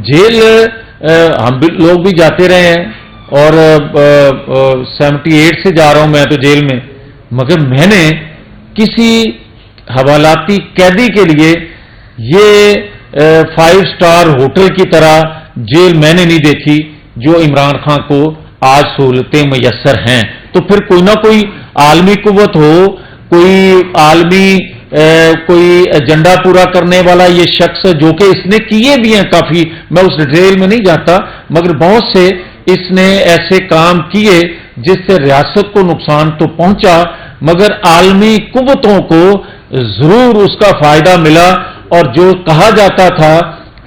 Jail हम भी लोग भी जाते रहे हैं और 78 से जा रहा हूं मैं तो जेल में, मगर मैंने किसी हवालाती कैदी के लिए ये 5 स्टार होटल की तरह जेल मैंने नहीं देखी जो इमरान खान को आज सहूलतें मैसर हैं। तो फिर कोई ना कोई आलमी कुव्वत हो, कोई आलमी कोई एजेंडा पूरा करने वाला ये शख्स जो कि इसने किए भी हैं काफी, मैं उस डिटेल में नहीं जाता, मगर बहुत से इसने ऐसे काम किए जिससे रियासत को नुकसान तो पहुंचा मगर आलमी कुव्वतों को जरूर उसका फायदा मिला। और जो कहा जाता था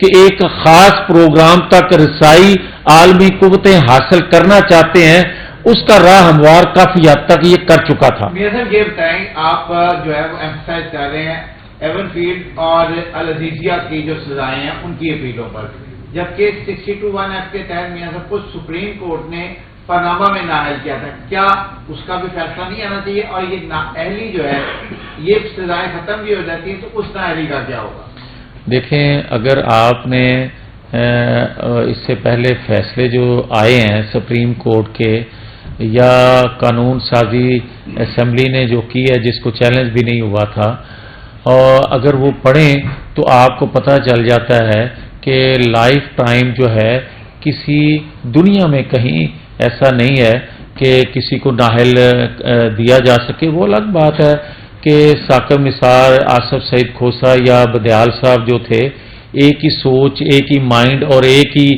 कि एक खास प्रोग्राम तक रसाई आलमी कुव्वतें हासिल करना चाहते हैं, उसका राह हमवार काफी हद तक ये कर चुका था। मियां साहब ये बताएं, आप जो है वो एम्फसाइज कर रहे हैं एवनफील्ड और अल अजीजिया की जो सजाएं हैं उनकी अपीलों पर, जबकि 62(1) के तहत मियां साहब को सुप्रीम कोर्ट ने पनामा में नाअहल किया था। क्या उसका भी फैसला नहीं आना चाहिए? और ये नाअहली जो है ये सजाएं खत्म भी हो जाती हैं तो उस नाअहली का क्या होगा? देखें, अगर आपने इससे पहले फैसले जो आए हैं सुप्रीम कोर्ट के या कानून साजी असेंबली ने जो की है जिसको चैलेंज भी नहीं हुआ था, और अगर वो पढ़ें तो आपको पता चल जाता है कि लाइफ टाइम जो है किसी दुनिया में कहीं ऐसा नहीं है कि किसी को नाहल दिया जा सके। वो अलग बात है कि साकिब निसार, आसफ सईद खोसा या बदयाल साहब जो थे, एक ही सोच, एक ही माइंड और एक ही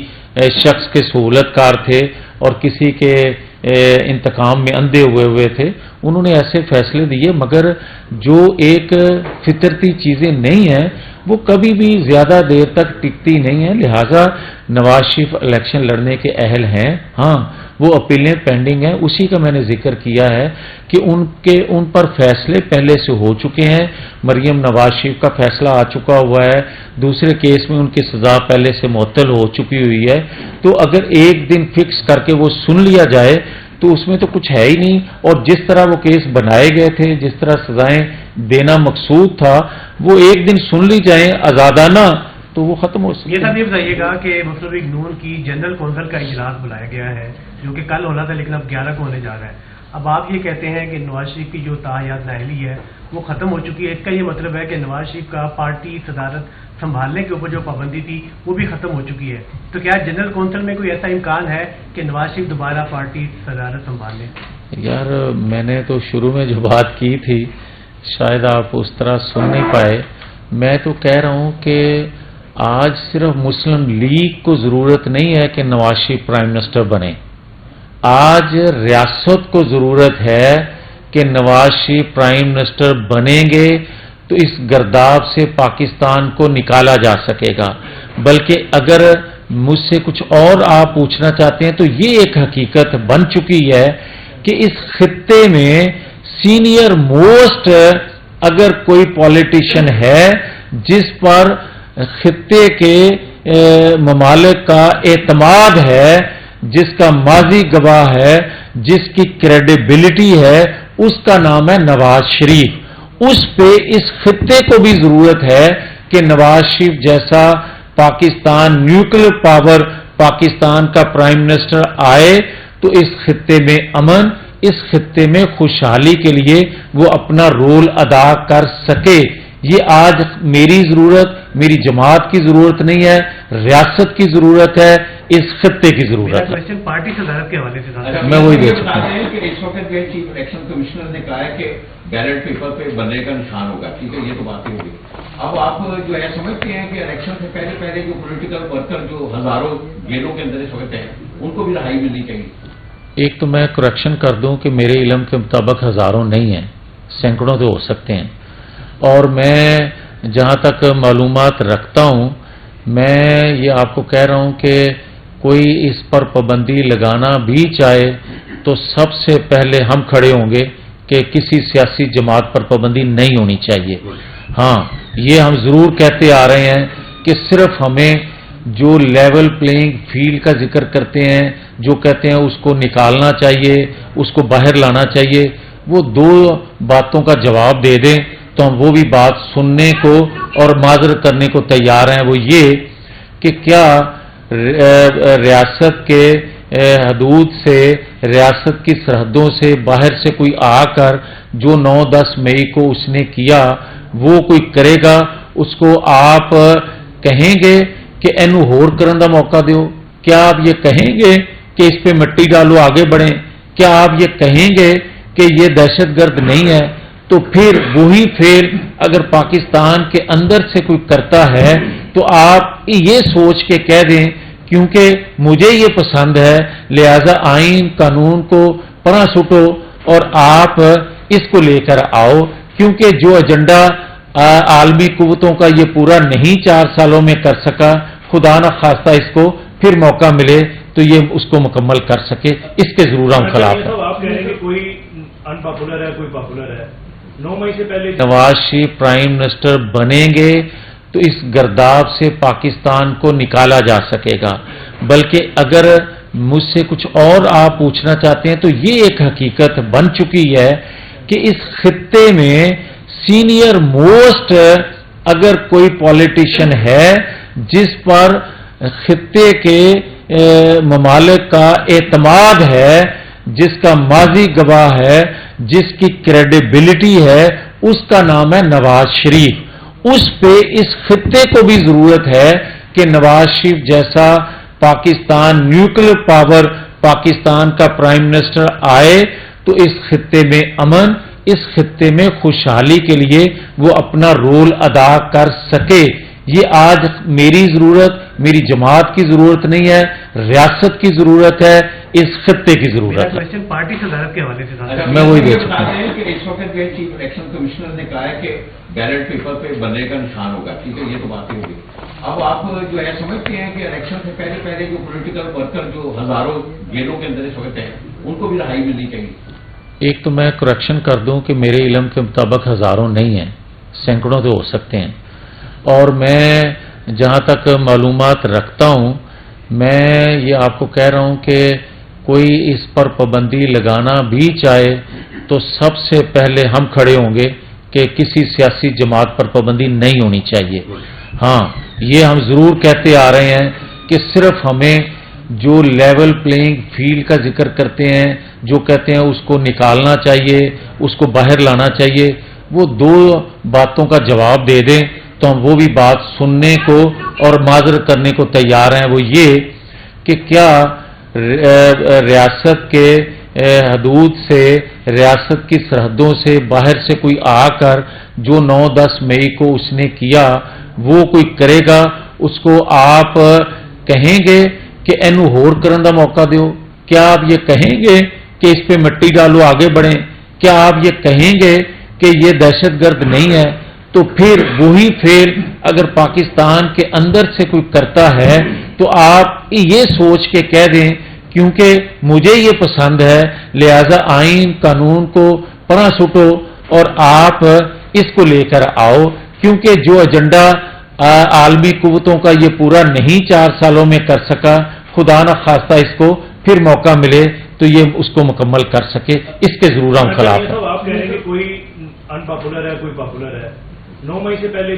शख्स के सहूलतकार थे और किसी के इंतकाम में अंधे हुए थे। उन्होंने ऐसे फैसले दिए, मगर जो एक फितरती चीज़ें नहीं हैं वो कभी भी ज़्यादा देर तक टिकती नहीं है। लिहाजा नवाज शरीफ इलेक्शन लड़ने के अहल हैं। हाँ, वो अपीलें पेंडिंग हैं, उसी का मैंने जिक्र किया है कि उन पर फैसले पहले से हो चुके हैं। मरियम नवाज शरीफ का फैसला आ चुका हुआ है, दूसरे केस में उनकी सजा पहले से मुअत्तल हो चुकी हुई है। तो अगर एक दिन फिक्स करके वो सुन लिया जाए तो उसमें तो कुछ है ही नहीं। और जिस तरह वो केस बनाए गए थे, जिस तरह सजाएं देना मकसूद था, वो एक दिन सुन ली जाए आजादाना तो वो खत्म हो सकती है। ये सब ये बताइएगा कि मुस्लिम लीग नून की जनरल कौंसिल का इजलास बुलाया गया है जो कि कल होना था लेकिन अब 11 को होने जा रहा है। अब आप ये कहते हैं कि नवाज शरीफ की जो ताहयात नाअहली है वो खत्म हो चुकी है। इसका ये मतलब है कि नवाज शरीफ का पार्टी सदारत संभालने के ऊपर जो पाबंदी थी वो भी खत्म हो चुकी है। तो क्या जनरल कौंसिल में कोई ऐसा इम्कान है कि नवाज शरीफ दोबारा पार्टी सदारत संभाल लें? यार, मैंने तो शुरू में जो बात की थी शायद आप उस तरह सुन नहीं पाए। मैं तो कह रहा हूं कि आज सिर्फ मुस्लिम लीग को जरूरत नहीं है कि नवाज शरीफ प्राइम मिनिस्टर बने, आज रियासत को जरूरत है कि नवाज शरीफ प्राइम मिनिस्टर बनेंगे तो इस गर्दाब से पाकिस्तान को निकाला जा सकेगा। बल्कि अगर मुझसे कुछ और आप पूछना चाहते हैं तो ये एक हकीकत बन चुकी है कि इस खित्ते में सीनियर मोस्ट अगर कोई पॉलिटिशियन है जिस पर खित्ते के ममालिक का एतमाद है, जिसका माजी गवाह है, जिसकी क्रेडिबिलिटी है, उसका नाम है नवाज शरीफ। उस पे इस खित्ते को भी जरूरत है कि नवाज शरीफ जैसा पाकिस्तान न्यूक्लियर पावर पाकिस्तान का प्राइम मिनिस्टर आए तो इस खित्ते में अमन, इस खित्ते में खुशहाली के लिए वो अपना रोल अदा कर सके। ये आज मेरी जरूरत, मेरी जमात की जरूरत नहीं है, रियासत की जरूरत है, इस खित्ते की जरूरत है। पार्टी सदारत के हवाले से मैं वही दे चुका हूं कि इस वक्त चीफ इलेक्शन कमिश्नर ने कहा है कि बैलेट पेपर पे बनने का निशान होगा। ठीक है, ये तो बात ही होगी। अब आप जो है समझते हैं कि इलेक्शन से पहले पहले जो पॉलिटिकल वर्कर जो हजारों जेलों के अंदर इस वक्त हैं उनको भी रहाई मिलनी चाहिए। एक तो मैं करेक्शन कर दूं कि मेरे इल्म के मुताबिक हजारों नहीं हैं, सैकड़ों तो हो सकते हैं। और मैं जहां तक मालूमात रखता हूं, मैं ये आपको कह रहा हूं कि कोई इस पर पाबंदी लगाना भी चाहे तो सबसे पहले हम खड़े होंगे कि किसी सियासी जमात पर पाबंदी नहीं होनी चाहिए। हाँ, ये हम जरूर कहते आ रहे हैं कि सिर्फ हमें जो लेवल प्लेइंग फील्ड का जिक्र करते हैं, जो कहते हैं उसको निकालना चाहिए, उसको बाहर लाना चाहिए, वो दो बातों का जवाब दे दें तो हम वो भी बात सुनने को और माजरत करने को तैयार हैं। वो ये कि क्या ریاست کے حدود سے، ریاست کی سرحدوں سے باہر سے کوئی آ کر جو 9-10 مئی کو اس نے کیا وہ کوئی کرے گا، اس کو آپ کہیں گے کہ اینو ہور کرن دا موقع دیو؟ کیا آپ یہ کہیں گے کہ اس پہ مٹی ڈالو آگے بڑھیں؟ کیا آپ یہ کہیں گے کہ یہ دہشت گرد نہیں ہے؟ تو پھر وہی فیل اگر پاکستان کے اندر سے کوئی کرتا ہے تو آپ یہ سوچ کے کہہ دیں کیونکہ مجھے یہ پسند ہے لہذا آئین قانون کو پڑھا سٹو اور آپ اس کو لے کر آؤ، کیونکہ جو ایجنڈا عالمی قوتوں کا یہ پورا نہیں 4 سالوں میں کر سکا، خدا نہ خواستہ اس کو پھر موقع ملے تو یہ اس کو مکمل کر سکے، اس کے ضرور ہم خلاف ہیں۔ آپ کہہ رہے ہیں کہ کوئی ان پاپولر ہے، کوئی پاپولر ہے، 9 مئی سے پہلے نواز شریف پرائم منسٹر بنیں گے تو اس گرداب سے پاکستان کو نکالا جا سکے گا، بلکہ اگر مجھ سے کچھ اور آپ پوچھنا چاہتے ہیں تو یہ ایک حقیقت بن چکی ہے کہ اس خطے میں سینئر موسٹ اگر کوئی پولیٹیشین ہے جس پر خطے کے ممالک کا اعتماد ہے، جس کا ماضی گواہ ہے، جس کی کریڈیبلٹی ہے، اس کا نام ہے نواز شریف۔ اس پہ اس خطے کو بھی ضرورت ہے کہ نواز شریف جیسا پاکستان نیوکلیر پاور پاکستان کا پرائم منسٹر آئے تو اس خطے میں امن، اس خطے میں خوشحالی کے لیے وہ اپنا رول ادا کر سکے۔ یہ آج میری ضرورت، میری جماعت کی ضرورت نہیں ہے، ریاست کی ضرورت ہے، اس خطے کی ضرورت ہے۔ پارٹی صدارت کے حوالے سے میں وہی دیکھ سکتا ہیں کہ اس وقت جو چیف الیکشن کمشنر نے کہا ہے کہ بیلٹ پیپر پہ بننے کا نشان ہوگا، ٹھیک ہے، یہ تو بات ہی ہوگی۔ اب آپ جو ہے سمجھتے ہیں کہ الیکشن سے پہلے جو پولیٹیکل ورکر جو ہزاروں جیلوں کے اندر اس وقت ہیں ان کو بھی رہائی ملنی چاہیے؟ ایک تو میں کریکشن کر دوں کہ میرے علم کے مطابق ہزاروں نہیں ہیں، سینکڑوں تو ہو سکتے ہیں، اور میں جہاں تک معلومات رکھتا ہوں میں یہ آپ کو کہہ رہا ہوں کہ کوئی اس پر پابندی لگانا بھی چاہے تو سب سے پہلے ہم کھڑے ہوں گے کہ کسی سیاسی جماعت پر پابندی نہیں ہونی چاہیے۔ ہاں یہ ہم ضرور کہتے آ رہے ہیں کہ صرف ہمیں جو لیول پلینگ فیلڈ کا ذکر کرتے ہیں، جو کہتے ہیں اس کو نکالنا چاہیے، اس کو باہر لانا چاہیے، وہ 2 باتوں کا جواب دے دیں تو ہم وہ بھی بات سننے کو اور معذرت کرنے کو تیار ہیں۔ وہ یہ کہ کیا ریاست کے حدود سے، ریاست کی سرحدوں سے باہر سے کوئی آ کر جو 9-10 مئی کو اس نے کیا وہ کوئی کرے گا، اس کو آپ کہیں گے کہ اینو ہور کرن دا موقع دیو؟ کیا آپ یہ کہیں گے کہ اس پہ مٹی ڈالو آگے بڑھیں؟ کیا آپ یہ کہیں گے کہ یہ دہشت گرد نہیں ہے؟ تو پھر وہی فیل اگر پاکستان کے اندر سے کوئی کرتا ہے تو آپ یہ سوچ کے کہہ دیں کیونکہ مجھے یہ پسند ہے لہذا آئین قانون کو پڑھا سٹو اور آپ اس کو لے کر آؤ، کیونکہ جو ایجنڈا عالمی قوتوں کا یہ پورا نہیں 4 سالوں میں کر سکا، خدا نہ خواستہ اس کو پھر موقع ملے تو یہ اس کو مکمل کر سکے، اس کے ضرور ہم خلاف ہیں۔ آپ کہہ رہے ہیں کہ کوئی ان پاپولر ہے، کوئی پاپولر ہے، 9 مئی سے پہلے